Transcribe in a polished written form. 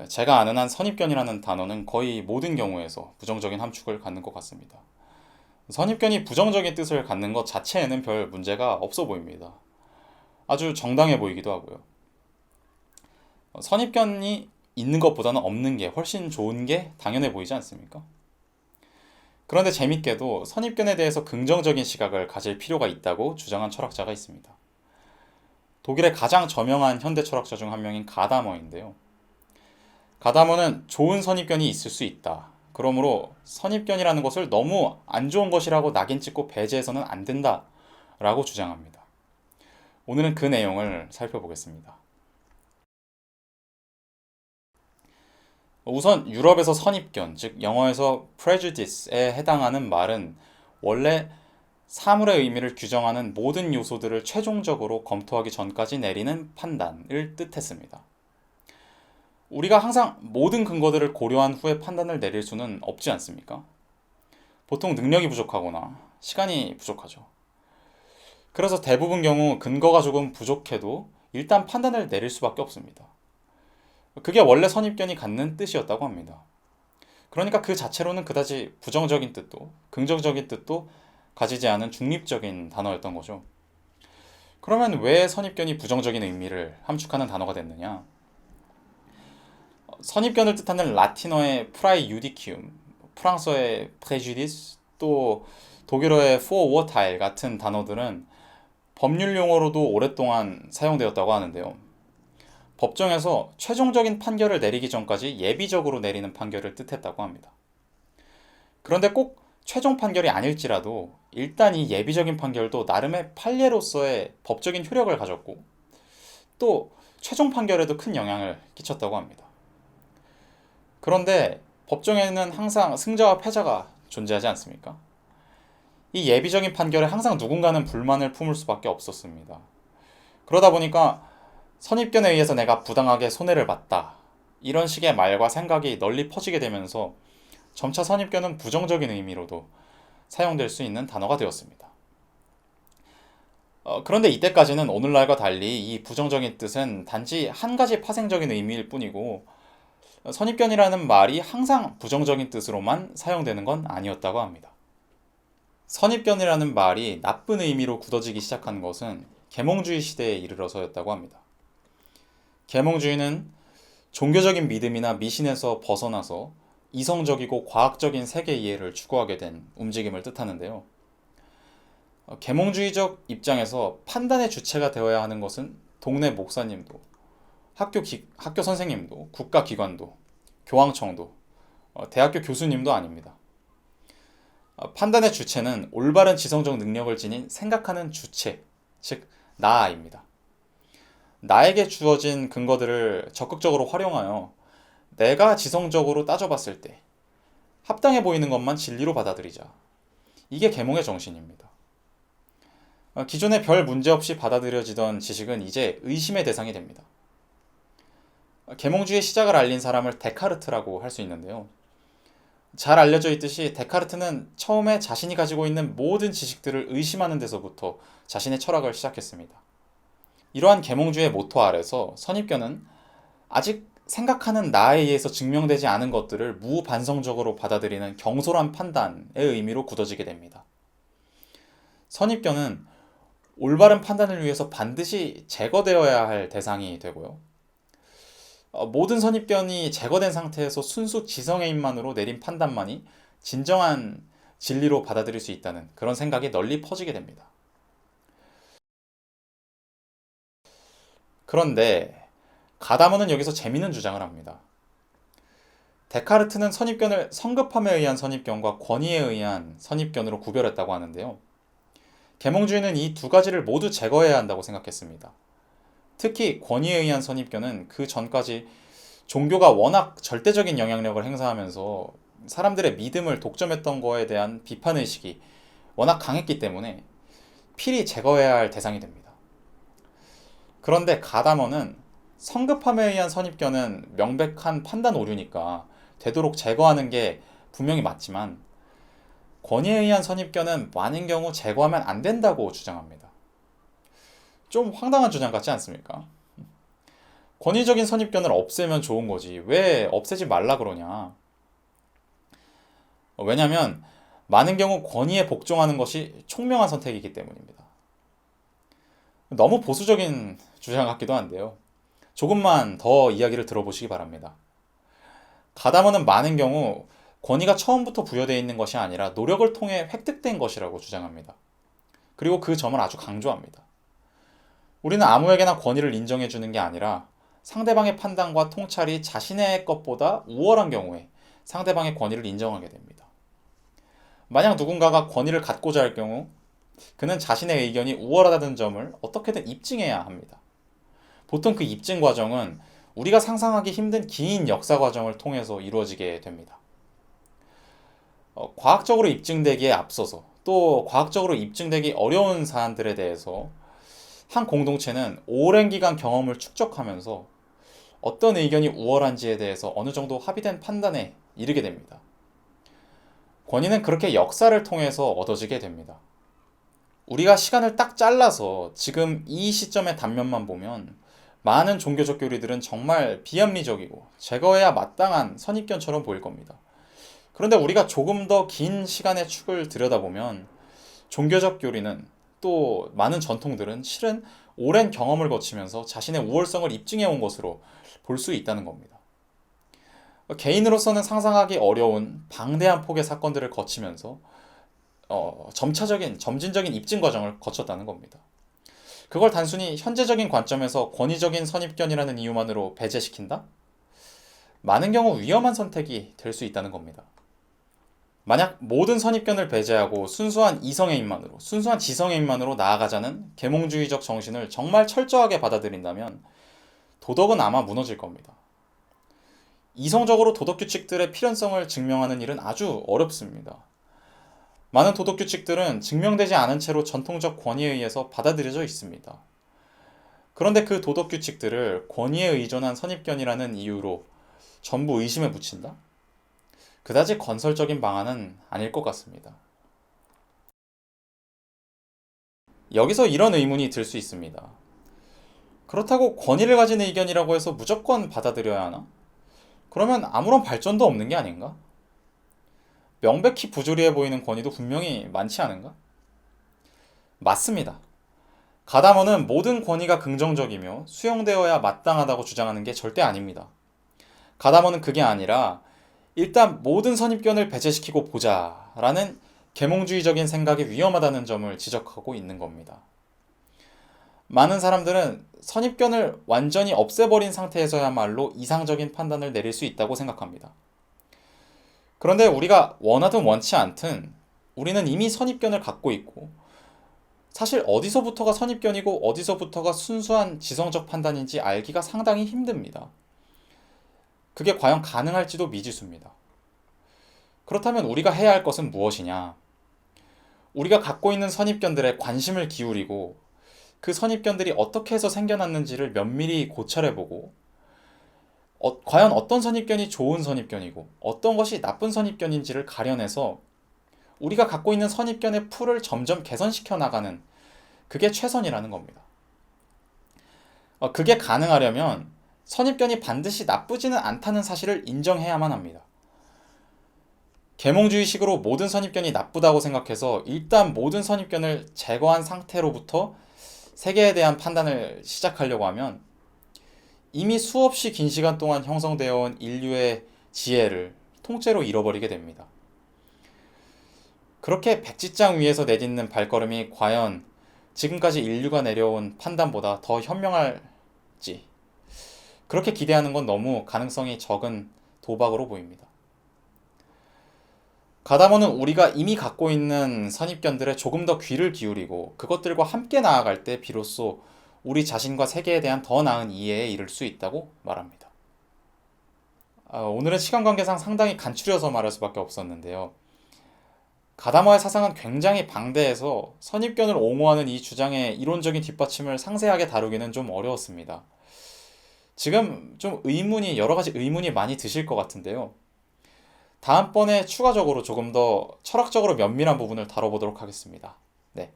제가 아는 한 선입견이라는 단어는 거의 모든 경우에서 부정적인 함축을 갖는 것 같습니다. 선입견이 부정적인 뜻을 갖는 것 자체에는 별 문제가 없어 보입니다. 아주 정당해 보이기도 하고요. 선입견이 있는 것보다는 없는 게 훨씬 좋은 게 당연해 보이지 않습니까? 그런데 재밌게도 선입견에 대해서 긍정적인 시각을 가질 필요가 있다고 주장한 철학자가 있습니다. 독일의 가장 저명한 현대 철학자 중 한 명인 가다머인데요. 가다머는 좋은 선입견이 있을 수 있다. 그러므로 선입견이라는 것을 너무 안 좋은 것이라고 낙인 찍고 배제해서는 안 된다. 라고 주장합니다. 오늘은 그 내용을 살펴보겠습니다. 우선 유럽에서 선입견, 즉 영어에서 prejudice에 해당하는 말은 원래 사물의 의미를 규정하는 모든 요소들을 최종적으로 검토하기 전까지 내리는 판단을 뜻했습니다. 우리가 항상 모든 근거들을 고려한 후에 판단을 내릴 수는 없지 않습니까? 보통 능력이 부족하거나 시간이 부족하죠. 그래서 대부분 경우 근거가 조금 부족해도 일단 판단을 내릴 수밖에 없습니다. 그게 원래 선입견이 갖는 뜻이었다고 합니다. 그러니까 그 자체로는 그다지 부정적인 뜻도 긍정적인 뜻도 가지지 않은 중립적인 단어였던 거죠. 그러면 왜 선입견이 부정적인 의미를 함축하는 단어가 됐느냐? 선입견을 뜻하는 라틴어의 프라이유디키움, 프랑스어의 프레주디스, 또 독일어의 포워타일 같은 단어들은 법률 용어로도 오랫동안 사용되었다고 하는데요. 법정에서 최종적인 판결을 내리기 전까지 예비적으로 내리는 판결을 뜻했다고 합니다. 그런데 꼭 최종 판결이 아닐지라도 일단 이 예비적인 판결도 나름의 판례로서의 법적인 효력을 가졌고 또 최종 판결에도 큰 영향을 끼쳤다고 합니다. 그런데 법정에는 항상 승자와 패자가 존재하지 않습니까? 이 예비적인 판결에 항상 누군가는 불만을 품을 수밖에 없었습니다. 그러다 보니까 선입견에 의해서 내가 부당하게 손해를 봤다. 이런 식의 말과 생각이 널리 퍼지게 되면서 점차 선입견은 부정적인 의미로도 사용될 수 있는 단어가 되었습니다. 그런데 이때까지는 오늘날과 달리 이 부정적인 뜻은 단지 한 가지 파생적인 의미일 뿐이고 선입견이라는 말이 항상 부정적인 뜻으로만 사용되는 건 아니었다고 합니다. 선입견이라는 말이 나쁜 의미로 굳어지기 시작한 것은 계몽주의 시대에 이르러서였다고 합니다. 계몽주의는 종교적인 믿음이나 미신에서 벗어나서 이성적이고 과학적인 세계 이해를 추구하게 된 움직임을 뜻하는데요. 계몽주의적 입장에서 판단의 주체가 되어야 하는 것은 동네 목사님도, 학교 선생님도, 국가기관도, 교황청도, 대학교 교수님도 아닙니다. 판단의 주체는 올바른 지성적 능력을 지닌 생각하는 주체, 즉 나입니다. 나에게 주어진 근거들을 적극적으로 활용하여 내가 지성적으로 따져봤을 때 합당해 보이는 것만 진리로 받아들이자. 이게 계몽의 정신입니다. 기존에 별 문제 없이 받아들여지던 지식은 이제 의심의 대상이 됩니다. 계몽주의 시작을 알린 사람을 데카르트라고 할 수 있는데요. 잘 알려져 있듯이 데카르트는 처음에 자신이 가지고 있는 모든 지식들을 의심하는 데서부터 자신의 철학을 시작했습니다. 이러한 계몽주의 모토 아래서 선입견은 아직 생각하는 나에 의해서 증명되지 않은 것들을 무반성적으로 받아들이는 경솔한 판단의 의미로 굳어지게 됩니다. 선입견은 올바른 판단을 위해서 반드시 제거되어야 할 대상이 되고요. 모든 선입견이 제거된 상태에서 순수 지성의 힘만으로 내린 판단만이 진정한 진리로 받아들일 수 있다는 그런 생각이 널리 퍼지게 됩니다. 그런데 가다머는 여기서 재미있는 주장을 합니다. 데카르트는 선입견을 성급함에 의한 선입견과 권위에 의한 선입견으로 구별했다고 하는데요. 계몽주의는 이 두 가지를 모두 제거해야 한다고 생각했습니다. 특히 권위에 의한 선입견은 그 전까지 종교가 워낙 절대적인 영향력을 행사하면서 사람들의 믿음을 독점했던 거에 대한 비판의식이 워낙 강했기 때문에 필히 제거해야 할 대상이 됩니다. 그런데 가다머는 성급함에 의한 선입견은 명백한 판단 오류니까 되도록 제거하는 게 분명히 맞지만 권위에 의한 선입견은 많은 경우 제거하면 안 된다고 주장합니다. 좀 황당한 주장 같지 않습니까? 권위적인 선입견을 없애면 좋은 거지. 왜 없애지 말라 그러냐. 왜냐면 많은 경우 권위에 복종하는 것이 총명한 선택이기 때문입니다. 너무 보수적인 주장 같기도 한데요. 조금만 더 이야기를 들어보시기 바랍니다. 가담어는 많은 경우 권위가 처음부터 부여되어 있는 것이 아니라 노력을 통해 획득된 것이라고 주장합니다. 그리고 그 점을 아주 강조합니다. 우리는 아무에게나 권위를 인정해 주는 게 아니라 상대방의 판단과 통찰이 자신의 것보다 우월한 경우에 상대방의 권위를 인정하게 됩니다. 만약 누군가가 권위를 갖고자 할 경우 그는 자신의 의견이 우월하다는 점을 어떻게든 입증해야 합니다. 보통 그 입증 과정은 우리가 상상하기 힘든 긴 역사 과정을 통해서 이루어지게 됩니다. 과학적으로 입증되기에 앞서서 또 과학적으로 입증되기 어려운 사안들에 대해서 한 공동체는 오랜 기간 경험을 축적하면서 어떤 의견이 우월한지에 대해서 어느 정도 합의된 판단에 이르게 됩니다. 권위는 그렇게 역사를 통해서 얻어지게 됩니다. 우리가 시간을 딱 잘라서 지금 이 시점의 단면만 보면 많은 종교적 교리들은 정말 비합리적이고 제거해야 마땅한 선입견처럼 보일 겁니다. 그런데 우리가 조금 더 긴 시간의 축을 들여다보면 종교적 교리는 또 많은 전통들은 실은 오랜 경험을 거치면서 자신의 우월성을 입증해 온 것으로 볼 수 있다는 겁니다. 개인으로서는 상상하기 어려운 방대한 폭의 사건들을 거치면서 점진적인 입증 과정을 거쳤다는 겁니다. 그걸 단순히 현재적인 관점에서 권위적인 선입견이라는 이유만으로 배제시킨다? 많은 경우 위험한 선택이 될 수 있다는 겁니다. 만약 모든 선입견을 배제하고 순수한 이성애인만으로, 순수한 지성애인만으로 나아가자는 계몽주의적 정신을 정말 철저하게 받아들인다면 도덕은 아마 무너질 겁니다. 이성적으로 도덕규칙들의 필연성을 증명하는 일은 아주 어렵습니다. 많은 도덕규칙들은 증명되지 않은 채로 전통적 권위에 의해서 받아들여져 있습니다. 그런데 그 도덕규칙들을 권위에 의존한 선입견이라는 이유로 전부 의심에 붙인다? 그다지 건설적인 방안은 아닐 것 같습니다. 여기서 이런 의문이 들 수 있습니다. 그렇다고 권위를 가진 의견이라고 해서 무조건 받아들여야 하나? 그러면 아무런 발전도 없는 게 아닌가? 명백히 부조리해 보이는 권위도 분명히 많지 않은가? 맞습니다. 가담어는 모든 권위가 긍정적이며 수용되어야 마땅하다고 주장하는 게 절대 아닙니다. 가담어는 그게 아니라 일단 모든 선입견을 배제시키고 보자 라는 계몽주의적인 생각이 위험하다는 점을 지적하고 있는 겁니다. 많은 사람들은 선입견을 완전히 없애버린 상태에서야말로 이상적인 판단을 내릴 수 있다고 생각합니다. 그런데 우리가 원하든 원치 않든 우리는 이미 선입견을 갖고 있고 사실 어디서부터가 선입견이고 어디서부터가 순수한 지성적 판단인지 알기가 상당히 힘듭니다. 그게 과연 가능할지도 미지수입니다. 그렇다면 우리가 해야 할 것은 무엇이냐? 우리가 갖고 있는 선입견들에 관심을 기울이고 그 선입견들이 어떻게 해서 생겨났는지를 면밀히 고찰해보고 과연 어떤 선입견이 좋은 선입견이고 어떤 것이 나쁜 선입견인지를 가려내서 우리가 갖고 있는 선입견의 풀을 점점 개선시켜 나가는 그게 최선이라는 겁니다. 그게 가능하려면 선입견이 반드시 나쁘지는 않다는 사실을 인정해야만 합니다. 계몽주의식으로 모든 선입견이 나쁘다고 생각해서 일단 모든 선입견을 제거한 상태로부터 세계에 대한 판단을 시작하려고 하면 이미 수없이 긴 시간 동안 형성되어 온 인류의 지혜를 통째로 잃어버리게 됩니다. 그렇게 백지장 위에서 내딛는 발걸음이 과연 지금까지 인류가 내려온 판단보다 더 현명할지 그렇게 기대하는 건 너무 가능성이 적은 도박으로 보입니다. 가담어는 우리가 이미 갖고 있는 선입견들에 조금 더 귀를 기울이고 그것들과 함께 나아갈 때 비로소 우리 자신과 세계에 대한 더 나은 이해에 이를 수 있다고 말합니다. 오늘은 시간 관계상 상당히 간추려서 말할 수밖에 없었는데요. 가담어의 사상은 굉장히 방대해서 선입견을 옹호하는 이 주장의 이론적인 뒷받침을 상세하게 다루기는 좀 어려웠습니다. 지금 좀 여러 가지 의문이 많이 드실 것 같은데요. 다음번에 추가적으로 조금 더 철학적으로 면밀한 부분을 다뤄보도록 하겠습니다. 네.